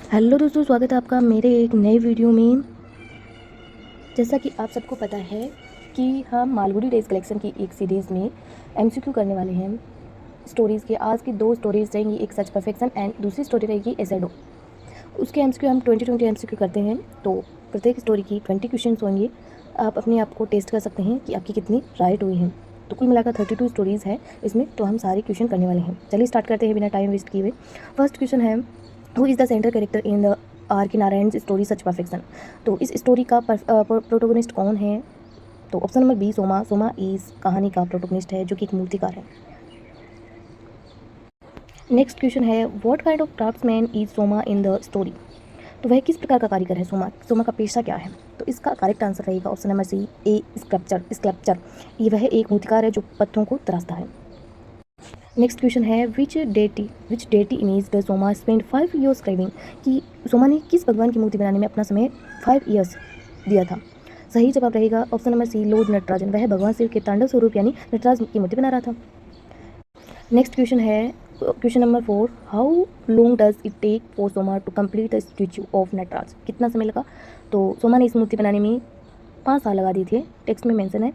Hello दोस्तों, स्वागत है आपका मेरे एक नए वीडियो में। जैसा कि आप सबको पता है कि हम मालगुडी डेज कलेक्शन की एक सीरीज़ में एमसीक्यू करने वाले हैं स्टोरीज़ के। आज की 2 स्टोरीज़ रहेंगी, एक सच परफेक्शन एंड दूसरी स्टोरी रहेगी एजेडो। उसके एमसीक्यू हम 20-20 एमसीक्यू करते हैं, तो प्रत्येक स्टोरी की 20 क्वेश्चंस होंगे। आप अपने आप को टेस्ट कर सकते हैं कि आपकी कितनी राइट हुई हैं। तो कुल मिलाकर 32 स्टोरीज़ है इसमें, तो हम सारे क्वेश्चन करने वाले हैं। चलिए स्टार्ट करते हैं बिना टाइम वेस्ट किए हुए। फर्स्ट क्वेश्चन है, who is the centre character in the R के नारायण स्टोरी सच परफेक्शन। तो इस स्टोरी का प्रोटोगनिस्ट कौन है? तो option number B, Soma. Soma इस कहानी का प्रोटोगनिस्ट है, जो कि एक मूर्तिकार है। नेक्स्ट क्वेश्चन है, what kind of craftsman is Soma in the story. तो वह किस प्रकार का कारीगर है सोमा? सोमा का पेशा क्या है? तो इसका करेक्ट आंसर रहेगा ऑप्शन नंबर सी, ए स्कल्पचर। ये वह एक मूर्तिकार है जो पत्थरों को तराशता है। नेक्स्ट क्वेश्चन है, which deity image the Soma spend 5 years carving. कि सोमा ने किस भगवान की मूर्ति बनाने में अपना समय 5 ईयर्स दिया था? सही जवाब रहेगा option number C, lord Natarajan. वह भगवान शिव के तांडव स्वरूप यानी नटराज की मूर्ति बना रहा था। नेक्स्ट क्वेश्चन है, question number 4, how long does it take for Soma to complete the statue of Nataraj. कितना समय लगा? तो सोमा ने इस मूर्ति बनाने में 5 साल लगा दिए थे, टेक्स्ट में मेंशन है।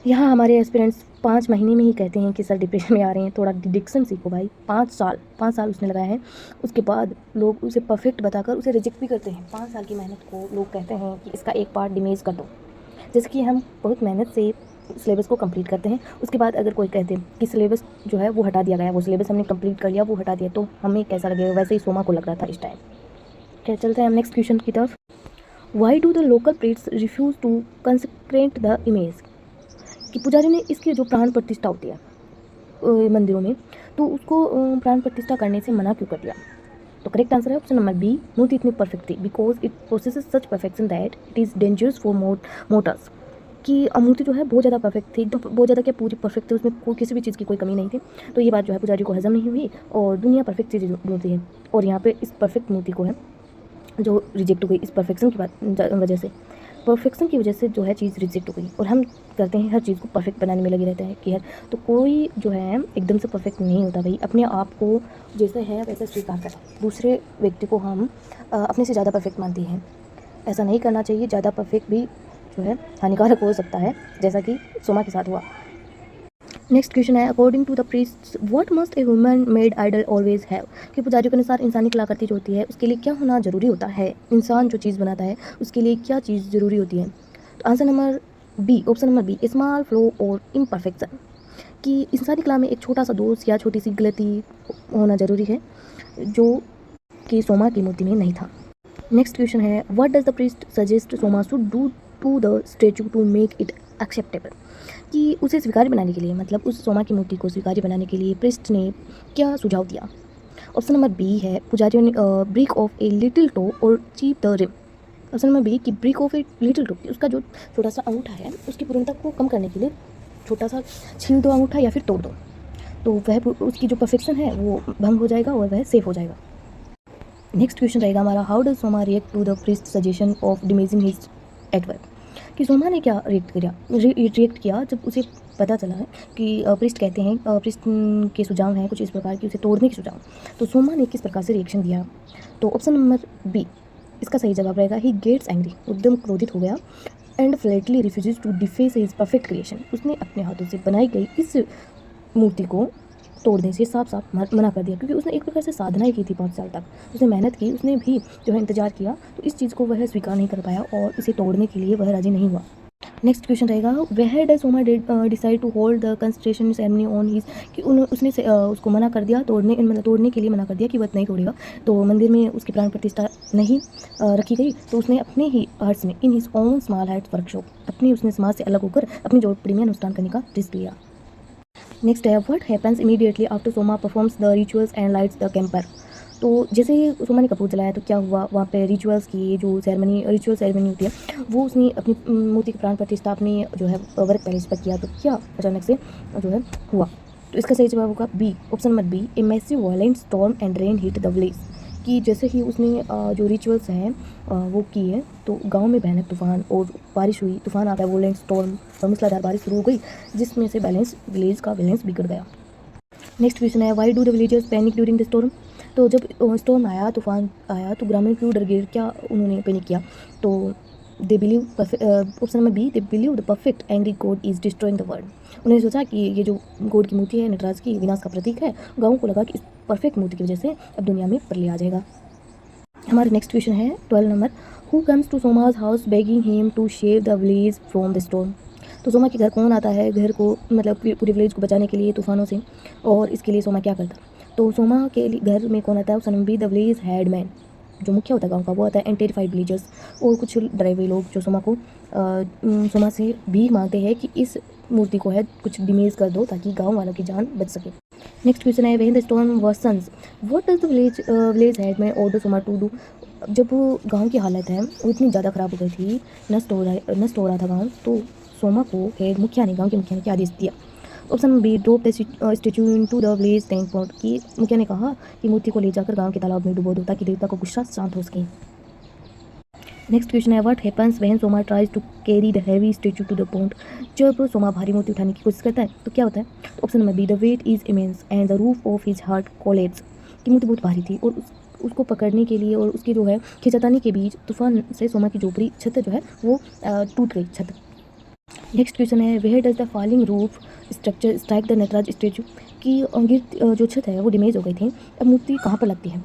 यहाँ हमारे एस्पिरेंट्स 5 महीने में ही कहते हैं कि सर डिप्रेशन में आ रहे हैं, थोड़ा डिडिक्शन सीखो भाई। 5 साल उसने लगाया है। उसके बाद लोग उसे परफेक्ट बताकर उसे रिजेक्ट भी करते हैं। 5 साल की मेहनत को लोग कहते हैं कि इसका एक पार्ट डिमेज कर दो। जैसे कि हम बहुत मेहनत से सिलेबस को कंप्लीट करते हैं, उसके बाद अगर कोई कहते हैं कि सिलेबस जो है वो हटा दिया गया, वो सिलेबस हमने कंप्लीट कर लिया, वो हटा दिया, तो हमें कैसा लगेगा? वैसे ही सोमा को लग रहा था इस टाइम। क्या, चलते हैं हम नेक्स्ट क्वेश्चन की तरफ। Why do the local priests refuse to consecrate the image. कि पुजारी ने इसकी जो प्राण प्रतिष्ठा होती है मंदिरों में, तो उसको प्राण प्रतिष्ठा करने से मना क्यों कर दिया? तो करेक्ट आंसर है ऑप्शन नंबर बी, मूर्ति इतनी परफेक्ट थी, because it processes such perfection that it is dangerous for Motors. कि मूर्ति जो है बहुत ज़्यादा परफेक्ट थी, एकदम बहुत ज़्यादा, क्या पूरी परफेक्ट थी, उसमें कोई किसी भी चीज़ की कोई कमी नहीं थी। तो ये बात जो है पुजारी को हजम नहीं हुई और दुनिया परफेक्ट चीज़ ढूंढती है, और यहाँ पे इस परफेक्ट मूर्ति को है जो रिजेक्ट हो गई इस परफेक्शन की वजह से। परफेक्शन की वजह से जो है चीज़ रिजेक्ट हो गई, और हम करते हैं हर चीज़ को परफेक्ट बनाने में लगे रहते हैं कि यार, तो कोई जो है एकदम से परफेक्ट नहीं होता भाई। अपने आप को जैसे है वैसे स्वीकार करें। दूसरे व्यक्ति को हम अपने से ज़्यादा परफेक्ट मानते हैं, ऐसा नहीं करना चाहिए। ज़्यादा परफेक्ट भी जो है हानिकारक हो सकता है, जैसा कि सोमा के साथ हुआ। नेक्स्ट क्वेश्चन है, according to the priest what must a human made idol always have. कि पुजारियों के अनुसार इंसानी कलाकृति जो होती है उसके लिए क्या होना जरूरी होता है? इंसान जो चीज़ बनाता है उसके लिए क्या चीज़ ज़रूरी होती है? तो answer number B, option number B, small flaw और इम्परफेक्शन। कि इंसानी कला में एक छोटा सा दोष या छोटी सी गलती होना जरूरी है, जो कि सोमा की मूर्ति में नहीं था। नेक्स्ट क्वेश्चन है, what does the priest suggest Soma should do to the statue to make it acceptable. कि उसे स्वीकार्य बनाने के लिए, मतलब उस सोमा की मूर्ति को स्वीकार्य बनाने के लिए प्रीस्ट ने क्या सुझाव दिया? ऑप्शन नंबर बी है, पुजारियों ने break off a little toe और chip the rim. Option number B कि break off a little toe, उसका जो छोटा सा अंगूठा है उसकी पूर्णता को कम करने के लिए छोटा सा छील दो अंगूठा या फिर तोड़ दो, तो वह उसकी जो परफेक्शन है वो भंग हो जाएगा और वह सेफ हो जाएगा। नेक्स्ट क्वेश्चन रहेगा हमारा, how does Soma react to the priest suggestion of damaging his artwork. कि सोमा ने क्या रिएक्ट किया जब उसे पता चला है कि प्रीस्ट कहते हैं, प्रीस्ट के सुझाव हैं कुछ इस प्रकार की, उसे तोड़ने के सुझाव। तो सोमा ने किस प्रकार से रिएक्शन दिया? तो ऑप्शन नंबर बी इसका सही जवाब रहेगा, ही गेट्स एंग्री, एकदम क्रोधित हो गया, and flatly refuses to deface his perfect creation. उसने अपने हाथों से बनाई गई इस मूर्ति को तोड़ने से साफ साफ मना कर दिया, क्योंकि उसने एक प्रकार से साधना ही की थी 5 साल तक, उसने मेहनत की, उसने भी जो है इंतजार किया, तो इस चीज़ को वह स्वीकार नहीं कर पाया और इसे तोड़ने के लिए वह राजी नहीं हुआ। नेक्स्ट क्वेश्चन रहेगा, where does Soma decide to hold the concentration ceremony on his. कि उसने उसको मना कर दिया, तोड़ने के लिए मना कर दिया कि वह नहीं तोड़ेगा। तो मंदिर में उसकी प्राण प्रतिष्ठा नहीं रखी गई, तो उसने अपने ही हर्ष में, in his own small heart workshop, अपनी उसने समाज से अलग होकर अपनी झोपड़ी में अनुष्ठान करने का रिस्क लिया। नेक्स्ट है, what happens immediately after Soma performs the rituals and lights the camper. तो जैसे ही सोमा ने कपूर जलाया तो क्या हुआ? वहाँ पे रिचुअल्स की जो रिचुअल सेरेमनी होती है वो उसने अपनी मूर्ति की प्राण प्रतिष्ठा अपनी जो है वर्क पैलेस पर किया, तो क्या अचानक से जो है हुआ? तो इसका सही जवाब होगा B, option number B, a massive violent storm and rain hit the village. कि जैसे ही उसने जो रिचुअल्स हैं वो की है, तो गांव में भयानक तूफान और बारिश हुई, तूफान आ गया, वोलेंट स्टॉर्म और मूसलाधार बारिश शुरू हो गई, जिसमें से विलेज का बैलेंस बिगड़ गया। नेक्स्ट क्वेश्चन है, Y do the villagers panic during the storm. तो जब स्टॉर्म आया, तूफान आया, तो ग्रामीण क्यों डर गए, क्या उन्होंने पैनिक किया? तो they believe, option number B, they believe the perfect angry god is destroying the world. उन्होंने सोचा कि ये जो गॉड की मूर्ति है, नटराज की विनाश का प्रतीक है। गाँव को लगा कि इस परफेक्ट मूर्ति की वजह से अब दुनिया में प्रलय आ जाएगा। हमारा नेक्स्ट क्वेश्चन है 12 number, who comes to Soma's house begging him to save the village from the storm. तो सोमा के घर कौन आता है, घर को मतलब पूरे विलेज को बचाने के लिए तूफानों से, और इसके लिए सोमा क्या करता? तो सोमा के घर में कौन आता है? Option number B, the village headman, जो मुखिया होता है गाँव का, वो आता है। एंड टेरिफाइड विलेजर्स, और कुछ डरे हुए लोग जो सोमा से भीख मांगते हैं कि इस मूर्ति को है कुछ डिमेज कर दो ताकि गाँव वालों की जान बच सके। नेक्स्ट क्वेश्चन है, when the storm worsens what does the village headman order Soma to do. जब गांव की हालत है वो इतनी ज़्यादा ख़राब हो गई थी, नष्ट हो रहा था गांव, तो सोमा को हेड मुखिया ने, गांव के मुखिया ने क्या आदेश दिया? Option number B, drop the statue into the village tank pot, कि मुखिया ने कहा कि मूर्ति को ले जाकर गांव के तालाब में डुबो दो ताकि देवता का गुस्सा शांत हो सके। नेक्स्ट क्वेश्चन है, what happens when Soma tries to carry the heavy statue to the pond. जब सोमा भारी मूर्ति उठाने की कोशिश करता है तो क्या होता है? तो option number B, the weight is immense and the roof of his hut collapse, कि मूर्ति बहुत भारी थी और उसको पकड़ने के लिए और उसकी जो है खिंचातानी के बीच तूफान से सोमा की झोपड़ी छत जो है वो टूट गई छत। नेक्स्ट क्वेश्चन है, where does the falling roof structure strike the Nataraja statue, की जो छत है वो डैमेज हो गई थी, अब मूर्ति कहाँ पर लगती है?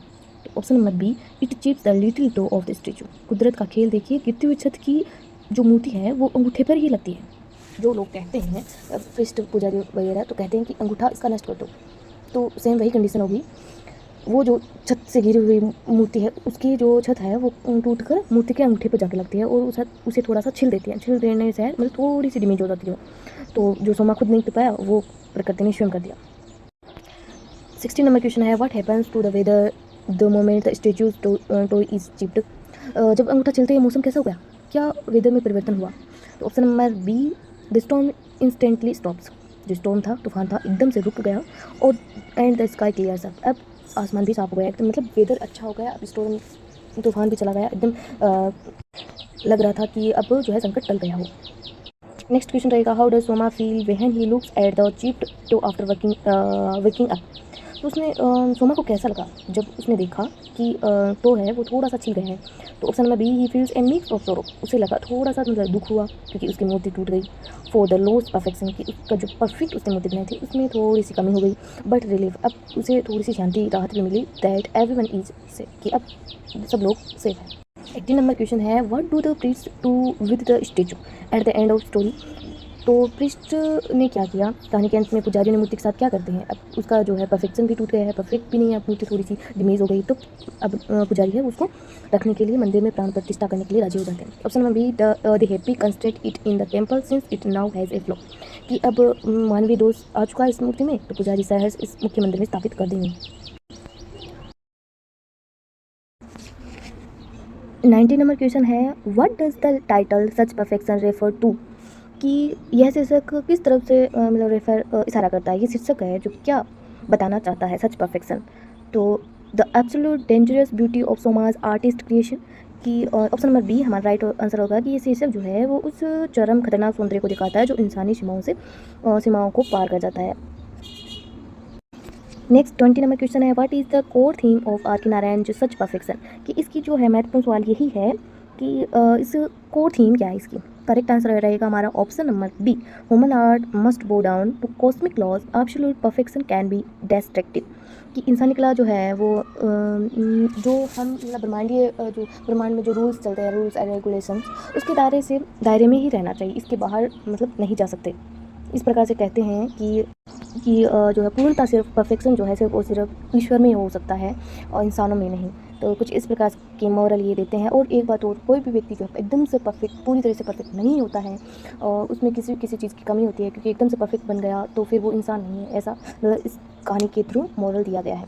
Option number B, it chips the little toe of the statue. कुदरत का खेल देखिए, गिरती हुई छत की जो मूर्ति है वो अंगूठे पर ही लगती है। जो लोग कहते हैं पृष्ठ पुजारी वगैरह तो कहते हैं कि अंगूठा इसका नष्ट कर दो, तो सेम वही कंडीशन होगी। वो जो छत से गिरी हुई मूर्ति है उसकी जो छत है वो टूट कर मूर्ति के अंगूठे पर जाके लगती है और उसे थोड़ा सा छिल देती है। छिल देने से मतलब थोड़ी सी डैमेज हो जाती है। तो जो सोमा खुद नहीं कर पाया वो प्रकृति ने स्वयं कर दिया। 16 नंबर क्वेश्चन है, what happens to the weather the moment the statue toe is chipped. जब अंगूठा चलते ही मौसम कैसा हो गया, क्या वेदर में परिवर्तन हुआ? तो option number B, the storm instantly stops, जो स्टॉर्म था, तूफान था, एकदम से रुक गया और and the sky clears up, अब आसमान भी साफ हो गया एकदम, मतलब वेदर अच्छा हो गया। अब स्टॉर्म तूफान भी चला गया एकदम, लग रहा था कि अब जो है संकट टल गया हो। नेक्स्ट क्वेश्चन रहेगा, how does Soma feel when he looks at the chipped toe after working up. तो उसने सोमा को कैसा लगा जब उसने देखा कि टो है वो थोड़ा सा छिल गया है? तो option number B, he feels a mix of sorrow, उसे लगा थोड़ा सा मतलब दुख हुआ क्योंकि उसकी मूर्ति टूट गई। फॉर द लॉस्ट परफेक्शन, की उसका जो परफेक्ट उसने मूर्ति बनाई थी उसमें थोड़ी सी कमी हो गई। बट रिलीफ, अब उसे थोड़ी सी शांति राहत भी मिली, दैट एवरीवन इज सेफ, कि अब सब लोग सेफ है। 18 नंबर क्वेश्चन है, what do the priest to with the statue at the end of story. तो प्रिस्ट ने क्या किया, कहानी के अंत में पुजारी ने मूर्ति के साथ क्या करते हैं? अब उसका जो है परफेक्शन भी टूट गया है, परफेक्ट भी नहीं है, अब मूर्ति थोड़ी सी डैमेज हो गई, तो अब पुजारी है उसको रखने के लिए मंदिर में प्राण प्रतिष्ठा करने के लिए राजी हो जाते हैं। Option number B, the happy construct it in the temple since it now has a flaw, कि अब मानवीय दोष आ चुका है इस मूर्ति में, तो पुजारी सहज इस मुख्य मंदिर में स्थापित कर देंगे। 19 नंबर क्वेश्चन है, what does the title such perfection refer to, कि यह शीर्षक किस तरफ से मतलब इशारा करता है? ये शीर्षक है जो क्या बताना चाहता है सच परफेक्शन। तो the absolute dangerous beauty of Soma's artist creation, की ऑप्शन नंबर बी हमारा राइट आंसर होगा कि ये शीर्षक जो है वो उस चरम खतरनाक सौंदर्य को दिखाता है जो इंसानी सीमाओं को पार कर जाता है। नेक्स्ट 20 नंबर क्वेश्चन है, what is the core theme of R के नारायण जो सच परफेक्शन, कि इसकी जो है महत्वपूर्ण सवाल यही है कि इस कोर थीम क्या है इसकी। करेक्ट आंसर रहेगा हमारा option number B, human art must bow down to cosmic laws, absolute perfection can be destructive, कि इंसानी कला जो है वो जो हम मतलब ब्रह्मांड में जो रूल्स चलते हैं, रूल्स एंड रेगुलेशंस, उसके दायरे में ही रहना चाहिए, इसके बाहर मतलब नहीं जा सकते। इस प्रकार से कहते हैं कि जो है पूर्णता सिर्फ परफेक्शन जो है सिर्फ और सिर्फ ईश्वर में हो सकता है और इंसानों में नहीं। तो कुछ इस प्रकार के मॉरल ये देते हैं। और एक बात और, कोई भी व्यक्ति जो है एकदम से परफेक्ट पूरी तरह से परफेक्ट नहीं होता है और उसमें किसी चीज़ की कमी होती है, क्योंकि एकदम से परफेक्ट बन गया तो फिर वो इंसान नहीं है, ऐसा इस कहानी के थ्रू मॉरल दिया गया है।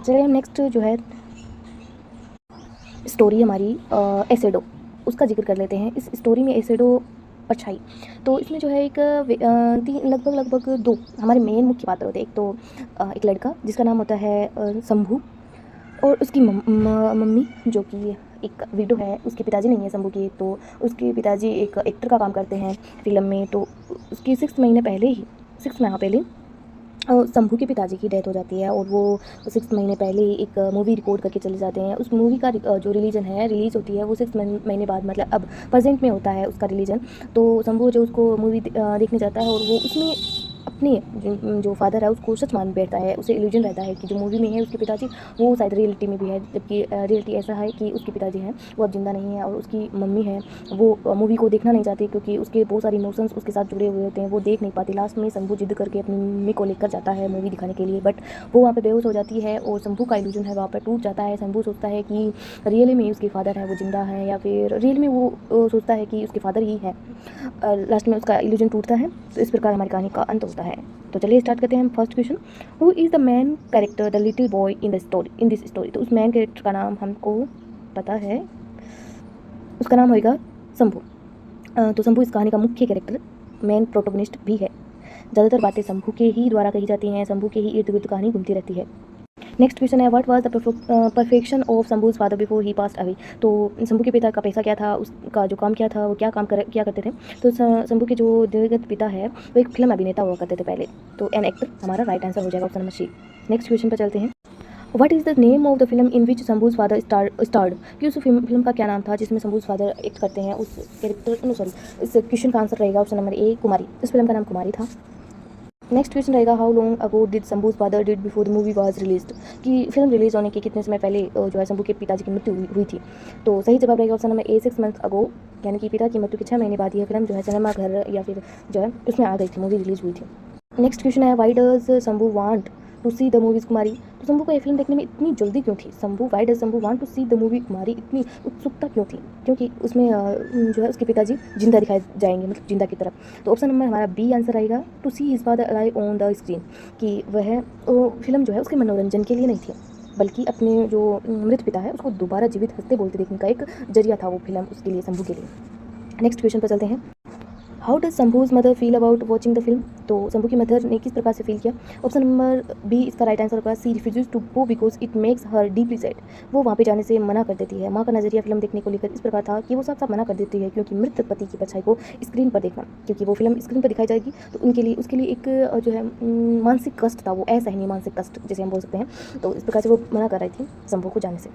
चलिए हम नेक्स्ट जो है स्टोरी हमारी एसेडो, उसका जिक्र कर लेते हैं। इस स्टोरी में एसेडो परछाई, तो इसमें जो है एक लगभग दो हमारे मेन मुख्य पात्र होते हैं। एक तो एक लड़का जिसका नाम होता है शंभू, और उसकी मम्मी जो कि एक विडो है, उसके पिताजी नहीं है शंभू के, तो उसके पिताजी एक एक्टर का काम करते हैं फिल्म में। तो उसकी 6 माह पहले शंभू के पिताजी की डेथ हो जाती है और वो 6 महीने पहले ही एक मूवी रिकॉर्ड करके चले जाते हैं। उस मूवी का जो रिलीज़ होती है वो 6 महीने बाद, मतलब अब प्रेजेंट में होता है उसका रिलीजन। तो शंभू जो उसको मूवी देखने जाता है और वो उसमें अपने जो फादर है उसको सच मान बैठता है। उसे इल्यूजन रहता है कि जो मूवी में है उसके पिताजी वो शायद रियलिटी में भी है, जबकि रियलिटी ऐसा है कि उसके पिताजी हैं वो अब जिंदा नहीं है और उसकी मम्मी है वो मूवी को देखना नहीं चाहती क्योंकि उसके बहुत सारे इमोशंस उसके साथ जुड़े हुए होते हैं, वो देख नहीं पाती। लास्ट में शंभू जिद करके अपनी मम्मी को लेकर जाता है मूवी दिखाने के लिए, बट वो वहाँ पे बेहोश हो जाती है और शंभू का इल्यूजन है वहाँ पर टूट जाता है। शंभू सोचता है कि रियली में उसके फादर है वो जिंदा है, या फिर रियल में वो सोचता है कि उसके फादर ही है। लास्ट में उसका इल्यूजन टूटता है। तो इस प्रकार हमारी कहानी का अंत होता है। तो चलिए स्टार्ट करते हैं हम first question. Who is the man character the little boy in this story. तो उस मैन कैरेक्टर का नाम हमको पता है, उसका नाम होगा शंभू। तो शंभू इस कहानी का मुख्य कैरेक्टर, मेन प्रोटोगनिस्ट भी है। ज़्यादातर बातें शंभू के ही द्वारा कही जाती हैं, शंभू के ही इर्द गिर्द कहानी घूमती रहती है। नेक्स्ट क्वेश्चन है, what was the perfection of Shambhu's father before he passed away. तो शंभू के पिता का पैसा क्या था, उसका जो काम क्या था, वो क्या क्या करते थे। तो शंभू के जो दिवंगत पिता है वो एक फिल्म अभिनेता हुआ करते थे पहले। तो एन एक्टर हमारा राइट आंसर हो जाएगा option number C. Next question पर चलते हैं। What is the name of the film in which Shambhu's father starred. कि उस फिल्म का क्या नाम था जिसमें शंभूज फादर एक्ट करते हैं, उस कैरेक्टर नो सॉरी इस क्वेश्चन का आंसर रहेगा ऑप्शन नंबर ए कुमारी। इस फिल्म का नाम कुमारी था। नेक्स्ट क्वेश्चन रहेगा, how long ago did Shambhu's father died before the movie was released. कि फिल्म रिलीज होने के कितने समय पहले जो है शंभू के पिताजी की मृत्यु हुई थी। तो सही जवाब रहेगा ऑप्शन नंबर ए 6 मंथ अगो, यानी कि पिता की मृत्यु के 6 महीने बाद यह फिल्म जो है सिनेमा घर या फिर जो है उसमें आ गई थी, मूवी रिलीज हुई थी। नेक्स्ट क्वेश्चन है, why does Shambhu want to see the movies Kumari. तो शंभू को ये फिल्म देखने में इतनी जल्दी क्यों थी। Why does Shambhu want to see the movie Kumari, इतनी उत्सुकता क्यों थी। क्योंकि उसमें जो है उसके पिताजी जिंदा दिखाए जाएंगे, मतलब जिंदा की तरफ। तो ऑप्शन नंबर हमारा बी आंसर आएगा, to see his father alive on the screen. कि वह फिल्म जो है उसके मनोरंजन के लिए नहीं थी, बल्कि अपने जो मृत पिता है उसको दोबारा जीवित हंसते बोलते देखने का एक जरिया था वो फिल्म उसके लिए, शंभू के लिए। नेक्स्ट क्वेश्चन पर चलते हैं। How does Shambhu's mother feel about watching the film. तो शंभू की मदर ने किस प्रकार से फील किया। ऑप्शन नंबर बी इसका राइट आंसर होगा, she refuses to go because it makes her deeply sad. वो वहाँ पे जाने से मना कर देती है। माँ का नज़रिया फिल्म देखने को लेकर इस प्रकार था कि वो साफ साफ मना कर देती है, क्योंकि मृत पति की परछाई को स्क्रीन पर देखना, क्योंकि वो फिल्म स्क्रीन पर दिखाई जाएगी तो उसके लिए एक जो है मानसिक कष्ट था, वो असहनीय मानसिक कष्ट जैसे हम बोल सकते हैं। तो इस प्रकार से वो मना कर रही थी शंभू को जाने से।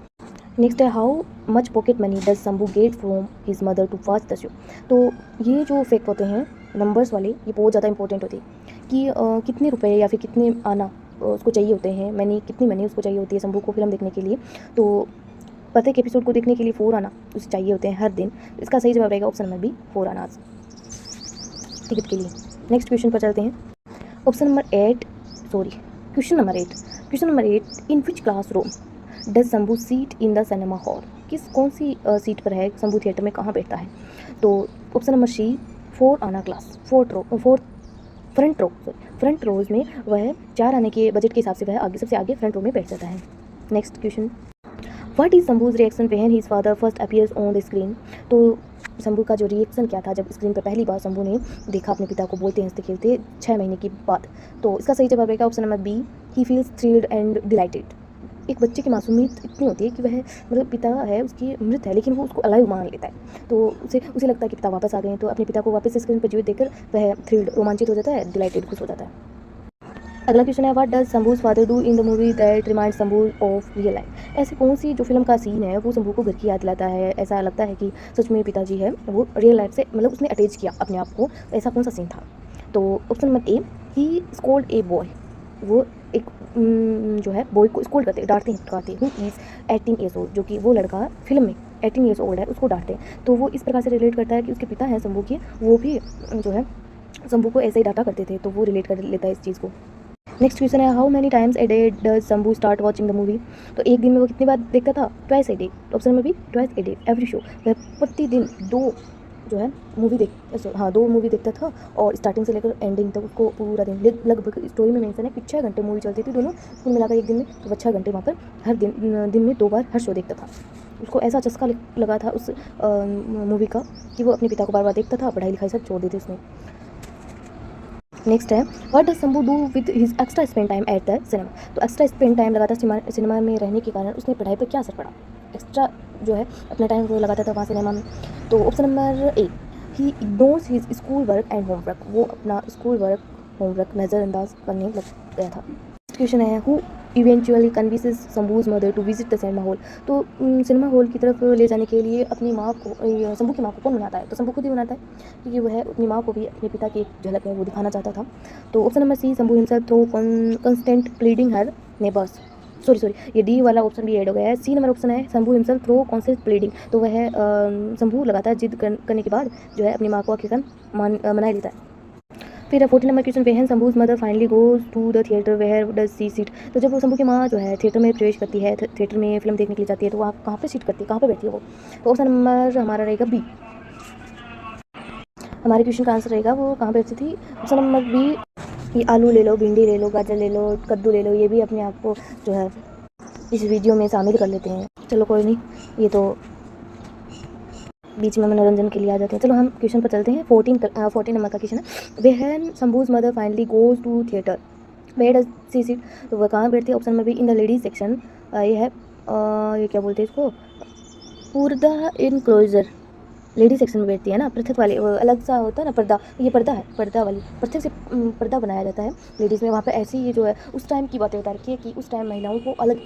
नेक्स्ट है, how much pocket money does Shambhu get from his mother to watch the show. तो ये जो फैक्ट होते हैं नंबर्स वाले, ये बहुत ज़्यादा इंपॉर्टेंट होती है कि कितने रुपए या फिर कितने आना उसको चाहिए होते हैं, कितनी मनी उसको चाहिए होती है शंभू को फिल्म देखने के लिए। तो प्रत्येक एपिसोड को देखने के लिए 4 आना उसे चाहिए होते हैं हर दिन। इसका सही जवाब रहेगा ऑप्शन नंबर बी 4 आना टिकट के लिए। नेक्स्ट क्वेश्चन पर चलते हैं। Option number 8 sorry question number 8 in which class room does Shambhu seat in the cinema hall. कौन सी सीट पर है शंभू थिएटर में, कहाँ बैठता है। तो ऑप्शन नंबर सी 4 आना क्लास, फ्रंट रोज में वह 4 आने के बजट के हिसाब से वह आगे सबसे आगे फ्रंट रो में बैठ जाता है। Next question, what is Shambhu's reaction when his father first appears on the screen. तो शंभू का जो रिएक्शन क्या था जब स्क्रीन पर पहली बार शंभू ने देखा अपने पिता को बोलते हंसते खेलते 6 महीने के बाद। तो इसका सही जवाब रहेगा option number B, he feels thrilled and delighted. एक बच्चे की मासूमियत इतनी होती है कि वह मतलब पिता है उसकी मृत है लेकिन वो उसको अलाइव मान लेता है। तो उसे लगता है कि पिता वापस आ गए हैं, तो अपने पिता को वापस स्क्रीन पर जीवित देखकर वह थ्रिल्ड रोमांचित हो जाता है, डिलाइटेड खुश हो जाता है। अगला क्वेश्चन है, what does Shambhu's father do in the movie that remind Shambhu of real life. ऐसी कौन सी जो फिल्म का सीन है वो शंभू को घर की याद दिलाता है, ऐसा लगता है कि सच में पिताजी है वो रियल लाइफ से मतलब उसने अटैच किया अपने आप को, ऐसा कौन सा सीन था। तो option number A, he scold a boy. वो एक जो है बॉय को स्कोल्ड करते डांटते हैं हु इज़ 18 ईयर्स ओल्ड, जो कि वो लड़का फिल्म में 18 ईयर्स ओल्ड है उसको डांटते हैं। तो वो इस प्रकार से रिलेट करता है कि उसके पिता हैं शंभू के, वो भी जो है शंभू को ऐसे ही डांटा करते थे, तो वो रिलेट कर लेता है इस चीज़ को। नेक्स्ट क्वेश्चन है, how many times a day does Shambhu start watching the movie. तो एक दिन में वो कितनी बार देखता था, ट्वाइस ए डे। ऑप्शन में भी twice a day every show. वह प्रतिदिन 2 जो है दो मूवी देखता था और स्टार्टिंग से लेकर एंडिंग तक उसको पूरा दिन लगभग स्टोरी में मेंशन है कि 6 घंटे मूवी चलती थी दोनों, कुल मिलाकर एक दिन में तो 6 घंटे वहाँ पर हर दिन में 2 बार हर शो देखता था। उसको ऐसा चस्का लगा था उस मूवी का कि वो अपने पिता को बार बार देखता था, पढ़ाई लिखाई सब छोड़ दी थी उसने। नेक्स्ट है, what does Shambhu do with his extra spend time at the cinema. तो एक्स्ट्रा स्पेंड टाइम लगातार सिनेमा में रहने के कारण उसने पढ़ाई पर क्या असर पड़ा। एक्स्ट्रा जो है अपना टाइम वो लगाता था वहाँ सिनेमा में। तो option number A, he ignores his school work and homework. वो अपना स्कूल वर्क होमवर्क नज़रअंदाज करने लग गया था। क्वेश्चन है who eventually convinces Shambhu's mother to visit the cinema hall. तो सिनेमा हॉल की तरफ ले जाने के लिए अपनी माँ को शंभू की माँ को कौन मनाता है? तो शंभू खुद ही मनाता है, क्योंकि वह अपनी माँ को भी अपने पिता की एक झलक है वो दिखाना चाहता था। तो option number C, Shambhu himself through constant pleading her neighbours. Sorry ये डी वाला ऑप्शन भी ऐड हो गया है। सी नंबर ऑप्शन है Shambhu himself through constant pleading. तो वह शंभू लगातार जिद करने के बाद जो है अपनी माँ को आखिरकार मना लेता है। फिर 14 number question, when Shambhu's mother finally goes to the theatre where does she sit. तो जब वो शंभू की माँ जो है थिएटर में प्रवेश करती है, थिएटर में फिल्म देखने के लिए जाती है, तो वहाँ कहाँ पे सीट करती है, कहाँ पे बैठी है वो? तो ऑप्शन नंबर हमारा रहेगा बी। हमारे क्वेश्चन का आंसर रहेगा वो कहाँ बैठती थी, ऑप्शन नंबर बी। ये आलू ले लो, भिंडी ले लो, गाजर ले लो, कद्दू ले लो, ये भी अपने आप को जो है इस वीडियो में शामिल कर लेते हैं। चलो कोई नहीं, ये तो बीच में मनोरंजन के लिए आ जाते हैं। चलो हम क्वेश्चन पर चलते हैं। 14 नंबर का क्वेश्चन है, when Shambhu's mother finally goes to theatre where does she sit. तो वह कहाँ बैठती है? Option number B, in the ladies section. ये है ये क्या बोलते हैं इसको, पर्दा इनक्लोजर, लेडीज सेक्शन में बैठती है ना, पृथक वाले अलग सा होता है ना पर्दा, ये पर्दा है, पर्दा वाली पृथक से पर्दा बनाया जाता है लेडीज़ में। वहाँ पे ऐसी ये जो है उस टाइम की बातें बता रखी है कि उस टाइम महिलाओं को अलग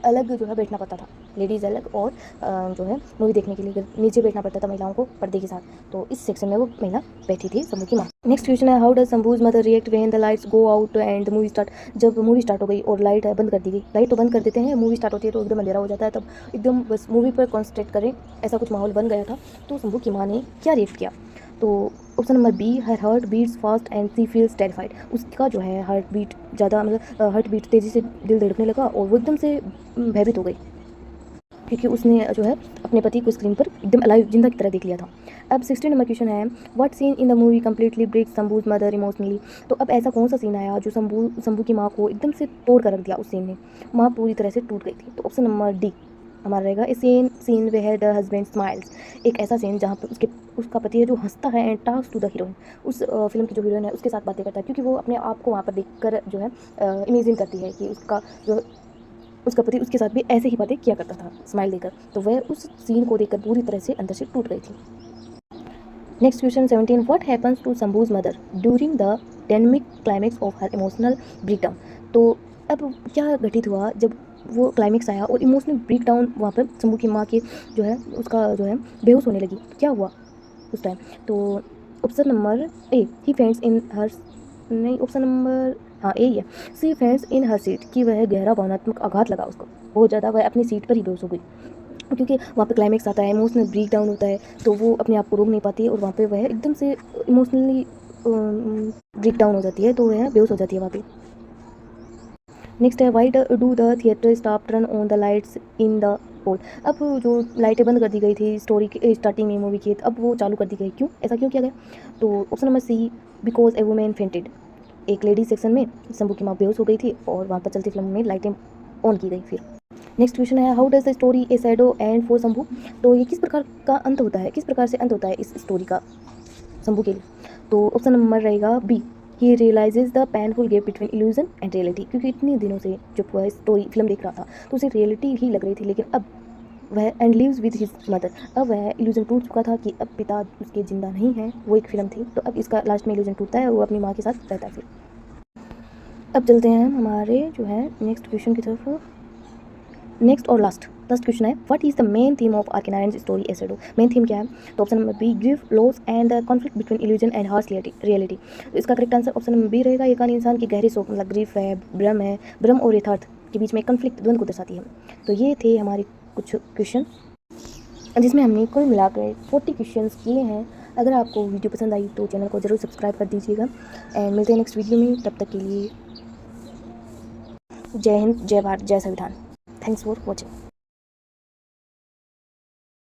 अलग जो है बैठना पड़ता था, लेडीज़ अलग और जो है मूवी देखने के लिए नीचे बैठना पड़ता था महिलाओं को पर्दे के साथ। तो इस सेक्शन में वो महिला बैठी थी शंभू की माँ। नेक्स्ट क्वेश्चन है, how does Shambhu's mother react when the lights go out and movie start. जब मूवी स्टार्ट हो गई और लाइट बंद कर दी गई, लाइट तो बंद कर देते हैं, मूवी स्टार्ट होती है तो एकदम अंधेरा हो जाता है, तब एकदम बस मूवी पर कॉन्सेंट्रेट करें ऐसा कुछ माहौल बन गया था। तो शंभू की माँ ने क्या रिएक्ट किया? तो option number B, her heart beats fast and she feels terrified. उसका जो है हार्ट बीट ज़्यादा, मतलब हार्ट बीट तेज़ी से दिल धड़कने लगा और वो एकदम से भयभीत हो गई, क्योंकि उसने जो है अपने पति को स्क्रीन पर एकदम अलाइव जिंदा की तरह देख लिया था। अब 16 नंबर क्वेश्चन है, what scene in the movie completely breaks Shambhu's mother emotionally. तो अब ऐसा कौन सा सीन आया जो शंभू की माँ को एकदम से तोड़ कर रख दिया? उस सीन में माँ पूरी तरह से टूट गई थी। तो ऑप्शन नंबर डी हमारा रहेगा, a scene where the husband smiles. एक ऐसा सीन जहाँ पर उसका पति है जो हंसता है and talks to the heroine. उस फिल्म की जो हीरोइन है उसके साथ बातें करता है, क्योंकि वो अपने आप को वहाँ पर देखकर जो है इमेजिन करती है कि उसका पति उसके साथ भी ऐसे ही बातें किया करता था स्माइल देकर। तो वह उस सीन को देखकर पूरी तरह से अंदर से टूट गई थी। Next question 17, what happens to Shambhu's mother during the dynamic climax of her emotional breakdown. तो अब क्या घटित हुआ जब वो क्लाइमेक्स आया और इमोशनल ब्रेकडाउन वहाँ पर शंभू की माँ के जो है उसका जो है बेहोश होने लगी, क्या हुआ उस टाइम? तो ऑप्शन नंबर ए, ही फेंट्स इन हर, नहीं ऑप्शन नंबर हाँ ए ही है, सी फेंट्स इन हर सीट, कि वह गहरा भावनात्मक आघात लगा उसको बहुत ज़्यादा, वह अपनी सीट पर ही बेहोश हो गई, क्योंकि वहाँ पे क्लाइमेक्स आता है, इमोशनल ब्रेक डाउन होता है, तो वो अपने आप को रोक नहीं पाती है और वहाँ पे वह एकदम से इमोशनली ब्रेक डाउन हो जाती है, तो वह बेहोश हो जाती है वहाँ पे। नेक्स्ट है, Y do the theatre staff turn on the lights in the hall. अब जो लाइटें बंद कर दी गई थी स्टोरी की स्टार्टिंग में मूवी की, अब वो चालू कर दी गई, क्यों, ऐसा क्यों किया गया? तो option number C, because a women fainted. एक लेडी सेक्शन में शंभू की माँ बेहोश हो गई थी और वहाँ पर चलती फिल्म में लाइटें ऑन की गई। फिर नेक्स्ट क्वेश्चन है, how does the story a shadow and for Shambhu. तो ये किस प्रकार का अंत होता है, किस प्रकार से अंत होता है इस स्टोरी का शंभू के लिए? तो ऑप्शन नंबर रहेगा B, he realises the painful gap between illusion and reality. क्योंकि इतने दिनों से जब वह स्टोरी फिल्म देख रहा था तो उसे रियलिटी ही लग रही थी, लेकिन अब वह and lives with his mother, अब वह इल्यूजन टूट चुका था कि अब पिता उसके जिंदा नहीं है, वो एक फिल्म थी, तो अब इसका लास्ट में इल्यूजन टूटता है, वो अपनी माँ के साथ रहता है। फिर अब चलते हैं हम हमारे जो है नेक्स्ट क्वेश्चन की तरफ। नेक्स्ट और लास्ट क्वेश्चन है, what is the main theme of Arkanize story a shadow. Main theme क्या है? तो option number B, grief, loss and the conflict between illusion and harsh reality. तो इसका correct answer option number B रहेगा, एक इंसान की गहरी सोच, मतलब ग्रीफ है, भ्रम और यथार्थ के बीच में कॉन्फ्लिक्ट द्वंद्व को दर्शाती है। तो ये थे हमारे कुछ क्वेश्चन जिसमें हमने कुल मिलाकर 40 क्वेश्चन किए हैं। अगर आपको वीडियो पसंद आई तो चैनल को ज़रूर सब्सक्राइब कर दीजिएगा एंड मिलते हैं नेक्स्ट वीडियो में। तब तक के लिए जय हिंद, जय भारत, जय संविधान। Thanks for watching.